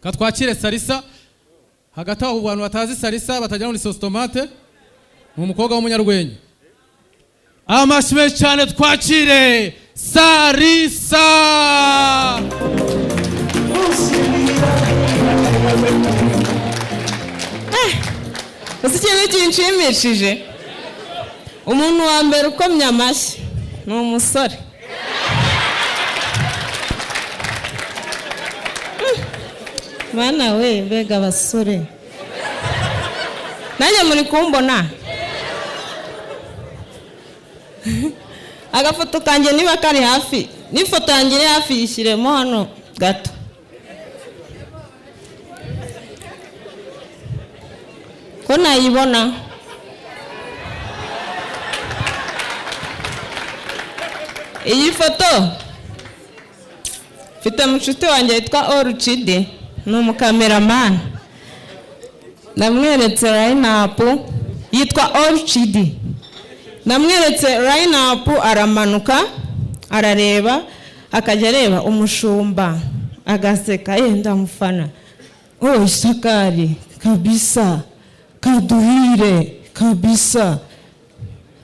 Katwakire Salisa hagati aho abantu batazi Salisa batajya muri sauce tomate mu mukobwa w'umunyarwenya. Amashime cyane twakire Salisa. Ikintu kinshimishije umuntu wa mbere ukomye amashyi ni umusore. Bana we mbega abasore nanjye muri kumbona agafoto kanjye niba kari hafi n'ifoto yanjye iri hafi yishyiremo hano gato. Ko nayibona iyi foto mfite munshuti wanjye yitwa Oruchide ni umukameraman. Namweretse line-up yitwa Oruchide. Namweretse line-up aramanuka arareba akajya areba umushumba agaseka yenda mufana. Oh Sakari kabisa kaduhire kabisa.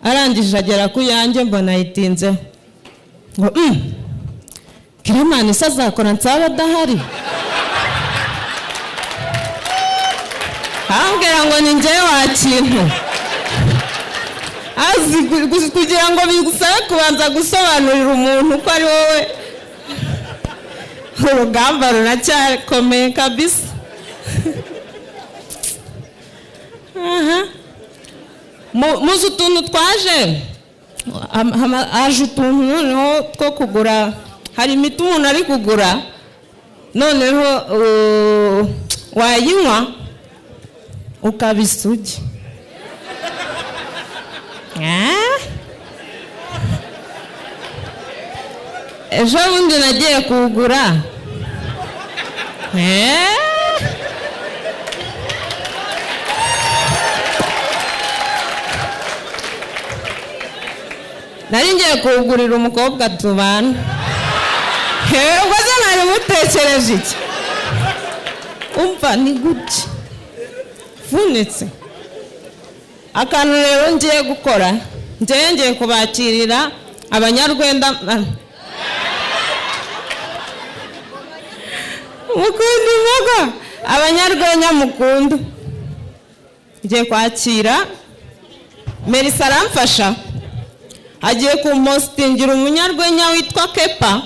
Arangije agera ku yanjye mbona yitinze ngo Kiramani sazakora nsaba dahari. Ambwira ngo ni njye wa kintu azi kugira ngo bigusabe kubanza gusobanurira umuntu ko ari wowe. Urugamba runacyakomeye kabisa. Muzi utuntu twaje haje utuntu noneho two kugura. Hari imiti umuntu ari kugura noneho wayinywa ukabisugi. Ejo bundi nagiye kugura nari ngiye kugurira umukobwa tubana. Ubwo se nari mutekereje iki? Umva ni gutya vunitse. Akantu rero ngiye gukora ngiye kubakirira abanyarwenda mukunda imboga abanyarwenya mukunda. Ngiye kwakira Melissa aramfasha agiye kumpostingira umunyarwenya witwa Kepa.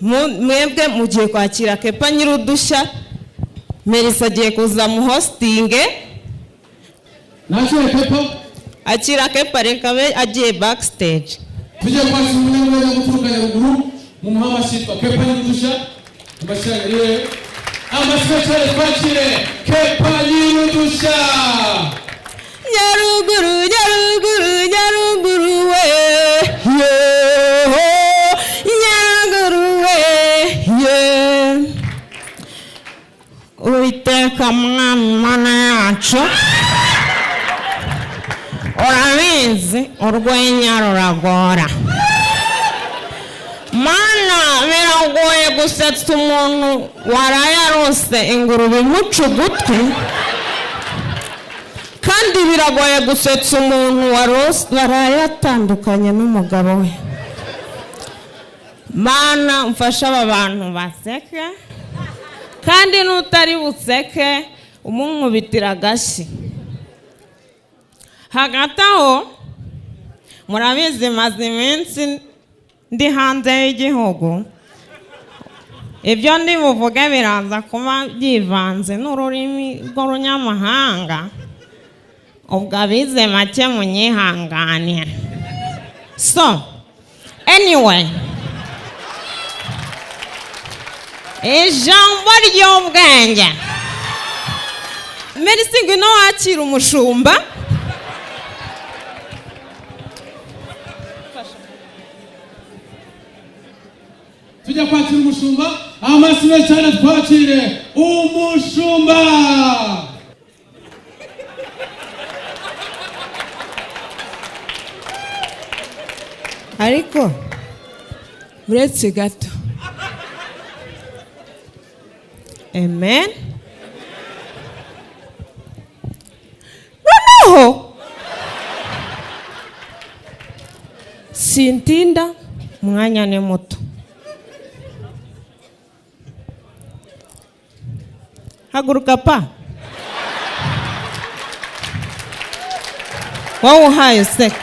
Mwebwe mugiye kwakira Kepa nyirudushya. Melissa agiye kuza mu hostinge. Nakira Kepa akira Kepa reka be agiye backstage. Tujye kwakira umunyarwenya guturuka Nyaruguru mu muhama cyitwa Kepa nyirudushya. Amashanyarazi amashanyarazi twakire Kepa nyirudushya. Nyaruguru Nyaruguru Nyaruguru we Nyaruguru we Uwiteka Mana yacu urabizi urwenya ruragora. Mana biragoye gusetsa umuntu warayarose ingurube imuca ugutwi, kandi biragoye gusetsa umuntu warayatandukanye n'umugabo we. Mana mfasha aba bantu baseke, kandi n'utari buseke umunkubitira agashyi. Hagati aho murabizi maze iminsi ndi hanze y'igihugu, ibyo ndi buvuge biraza kuba byivanze n'ururimi rw'urunyamahanga, ubwo abize make munyihanganire. So anyway, ijambo ry'ubwenge. Melissa ngwino wakira umushumba. Tujya kwakira umushumba. umushumba amasibe cyane twakire umushumba. ariko uretse gato. Amen. Noneho sintinda, umwanya ni muto. Haguruka pa. Wowe uhaye useka.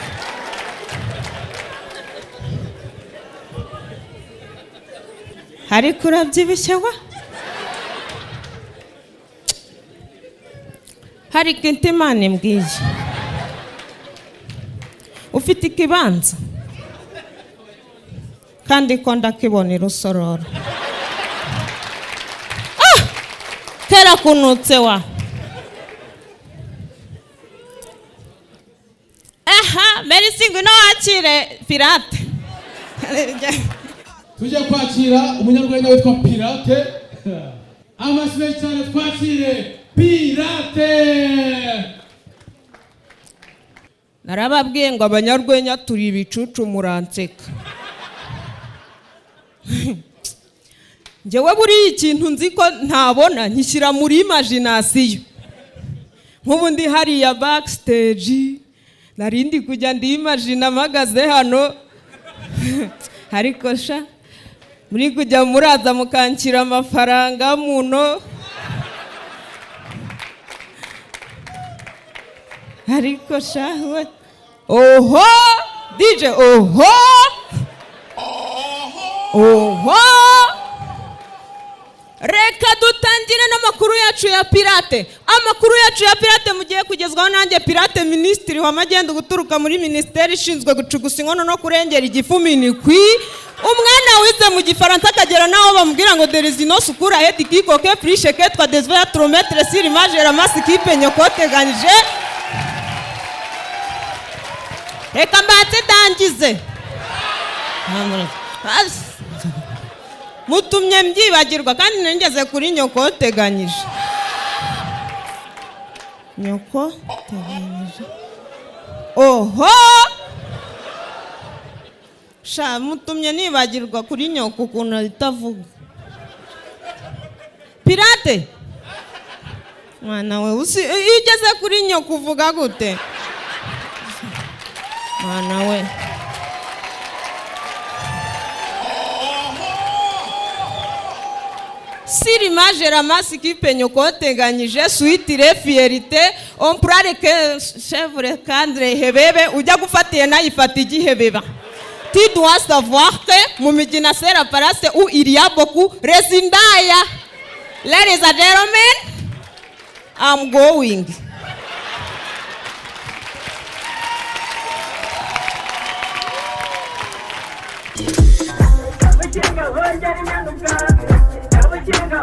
ariko urabyibushye wa? hari ikintu Imana imbwiye. Ufite ikibanza kandi ko ndakibona irusororo. Kera kunutse wa. Merisi ngwino wakire Pirate. Tujya kwakira umunyarwenya witwa Pirate. Amasibe cyane twakire Pirate. Narababwiye ngo abanyarwenya turi ibicucu muranseka. Njyewe buri ikintu nzi ko ntabona nkishyira muri imagination. Nk'ubu ndi hariya backstage narindi kujya ndi imagine amagaze hano. Ariko sha muri kujya muraza mukankira amafaranga muno. Ariko sha oho DJ oho oho. Reka dutangire n'amakuru yacu ya Pirate. Amakuru yacu ya Pirate mugiye kugezwaho nanjye Pirate, Minisitiri w'Amagendo guturuka muri Minisiteri ishinzwe gucugusa inkono no kurengera igifu minikwi. Umwana wize mu Gifaransa akagera naho bamubwira ngo there is no sukura hedi kiko ke frishe ke twa desvaya trometre sur image la masse qui penyo koteganije. Reka mbatse dangize. Mutumye mbyibagirwa kandi nengeze kuri nyoko teganyije. Nyoko teganyije. Oho! Sha mutumye nibagirwa kuri nyoko ukuntu itavuga. Pirate. Mwana we ugeze kuri nyoko uvuga gute? Mwana we. Sur image la masse qui penyo koteganyije suitire fierté on prare que chèvre candre hebebe ujya gufatiye nayifata igihebeba. Tu dois savoir que mu migina sera paraste où il y a beaucoup resindaya. Ladies and gentlemen, I'm going. Chinga,